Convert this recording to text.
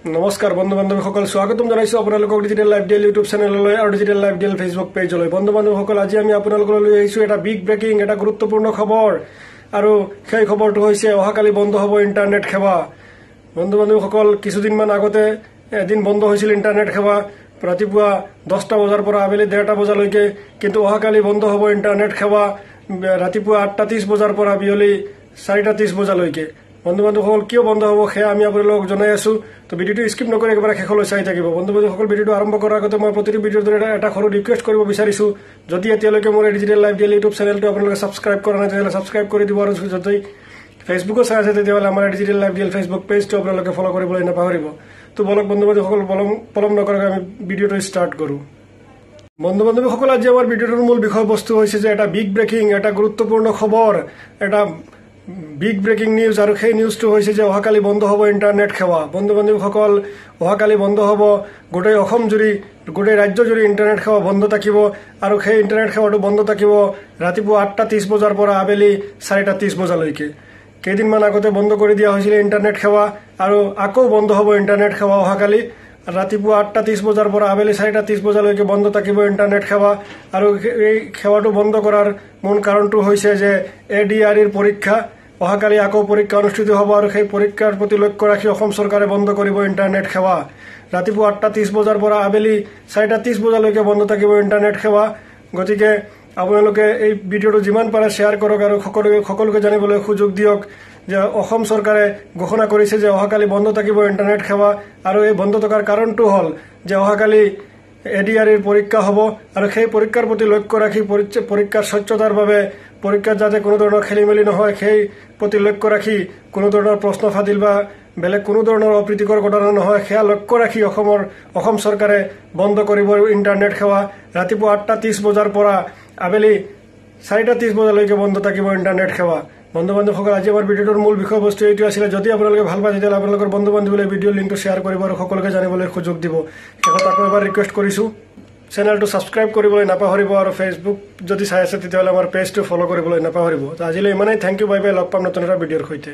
नमस्कार बंधु बान्धवीসকল स्वागतम জানাইছো আপোনালোকক ডিজিটেল লাইভ ডেইলি ইউটিউব চেনেললৈ আৰু ডিজিটেল লাইভ ডেইলি ফেসবুক পেজলৈ বন্ধু বান্ধৱীসকল আজি আমি আপোনালোকক লৈ আহিছো এটা বিগ ব্ৰেকিং এটা গুৰুত্বপূৰ্ণ খবৰ আৰু সেই খবৰটো হৈছে অহাকালি বন্ধ হ'ব ইন্টাৰনেট সেৱা বন্ধু বান্ধৱীসকল কিছুদিন মান আগতে এদিন বন্ধ হৈছিল ইন্টাৰনেট সেৱা ৰাতিপুৱা 10টা বজাৰ পৰা আবেলি 1:30 বজালৈকে কিন্তু অহাকালি বন্ধ হ'ব ইন্টাৰনেট সেৱা ৰাতিপুৱা 8:30 বজাৰ পৰা বিয়লি 4:30 বজালৈকে বন্ধু বান্ধৱীসকল কিয় বন্ধ হ'ব সেয়া আমি আপোনালোকক জনাই আছো তো ভিডিওটো স্কিপ নকৰি একেবাৰে শেষলৈ চাই থাকিব বন্ধু বান্ধৱীসকল ভিডিওটো আৰম্ভ কৰাৰ আগতে মই প্ৰতিটো ভিডিওৰ দৰে এটা সৰু ৰিকুৱেষ্ট কৰিব বিচাৰিছো যদি এতিয়ালৈকে মোৰ ডিজিটেল লাইভ ডেইলি ইউটিউব চেনেলটো আপোনালোকে সাবস্ক্ৰাইব কৰা নাই তেতিয়াহ'লে সাবস্ক্ৰাইব কৰি দিব আৰু যদি ফেসবুকত চাই আছে তেতিয়াহ'লে আমাৰ ডিজিটেল লাইভ ডেইলি ফেসবুক পেজটো আপোনালোকে ফলো কৰিবলৈ নাপাহৰিব তো বলক বন্ধু বান্ধৱীসকল পলম নকৰাকৈ আমি ভিডিওটো ষ্টাৰ্ট কৰো বন্ধু বান্ধৱীসকল আজি আমাৰ ভিডিওটোৰ মূল বিষয়বস্তু হৈছে যে এটা বিগ ব্ৰেকিং এটা গুৰুত্বপূৰ্ণ খবৰ এটা বিগ ব্ৰেকিং নিউজ আৰু সেই নিউজটো হৈছে যে অহাকালি বন্ধ হ'ব ইন্টাৰনেট সেৱা বন্ধু বান্ধৱীসকল অহাকালি বন্ধ হ'ব গোটেই অসম জুৰি গোটেই ৰাজ্য জুৰি ইন্টাৰনেট সেৱা বন্ধ থাকিব আৰু সেই ইন্টাৰনেট সেৱাটো বন্ধ থাকিব ৰাতিপুৱা 8:30 বজাৰ পৰা আবেলি 4:30 বজালৈকে কেইদিনমান আগতে বন্ধ কৰি দিয়া হৈছিল ইন্টাৰনেট সেৱা আৰু আকৌ বন্ধ হ'ব ইন্টাৰনেট সেৱা অহাকালি ৰাতিপুৱা 8:30 বজাৰ পৰা আবেলি 4:30 বজালৈকে বন্ধ থাকিব ইন্টাৰনেট সেৱা আৰু এই সেৱাটো বন্ধ কৰাৰ মূল কাৰণটো হৈছে যে এডিআৰইৰ পৰীক্ষা অহাকালি আকৌ পৰীক্ষা অনুষ্ঠিত হ'ব আৰু সেই পৰীক্ষাৰ প্ৰতি লক্ষ্য ৰাখি অসম চৰকাৰে বন্ধ কৰিব ইন্টাৰনেট সেৱা ৰাতিপুৱা 8:30 বজাৰ পৰা আবেলি 4:30 বজালৈকে বন্ধ থাকিব ইন্টাৰনেট সেৱা গতিকে আপোনালোকে এই ভিডিওটো যিমান পাৰে শেয়াৰ কৰক আৰু সকলোকে জানিবলৈ সুযোগ দিয়ক যে অসম চৰকাৰে ঘোষণা কৰিছে যে অহাকালি বন্ধ থাকিব ইন্টাৰনেট সেৱা আৰু এই বন্ধ থকাৰ কাৰণটো হ'ল যে অহাকালি এডিআৰইৰ পৰীক্ষা হ'ব আৰু সেই পৰীক্ষাৰ প্ৰতি লক্ষ্য ৰাখি পৰীক্ষাৰ স্বচ্ছতাৰ বাবে পৰীক্ষাত যাতে কোনো ধৰণৰ খেলিমেলি নহয় সেই প্ৰতি লক্ষ্য ৰাখি কোনো ধৰণৰ প্ৰশ্ন ফাদিল বা বেলেগ কোনো ধৰণৰ অপ্ৰীতিকৰ ঘটনা নহয় সেয়া লক্ষ্য ৰাখি অসম চৰকাৰে বন্ধ কৰিব ইন্টাৰনেট সেৱা ৰাতিপুৱা 8:30 বজাৰ পৰা আবেলি 4:30 বজালৈকে বন্ধ থাকিব ইন্টাৰনেট সেৱা বন্ধু বান্ধৱীসকল আজি আমাৰ ভিডিওটোৰ মূল বিষয়বস্তু এইটো আছিল যদি আপোনালোকে ভাল পায় তেতিয়াহ'লে আপোনালোকৰ বন্ধু বান্ধৱীলৈ ভিডিঅ' লিংকটো শ্বেয়াৰ কৰিব আৰু সকলোকে জানিবলৈ সুযোগ দিব শেষত আকৌ এবাৰ ৰিকুৱেষ্ট কৰিছো চেনেলটো সাবস্ক্ৰাইব কৰিবলৈ নাপাহৰিব আৰু ফেসবুক যদি চাই আছে তেতিয়াহ'লে আমাৰ পেজটো ফলো কৰিবলৈ নাপাহৰিব আজিলৈ ইমানেই থেংক ইউ বাই বাই লগ পাম নতুন এটা ভিডিঅ'ৰ সৈতে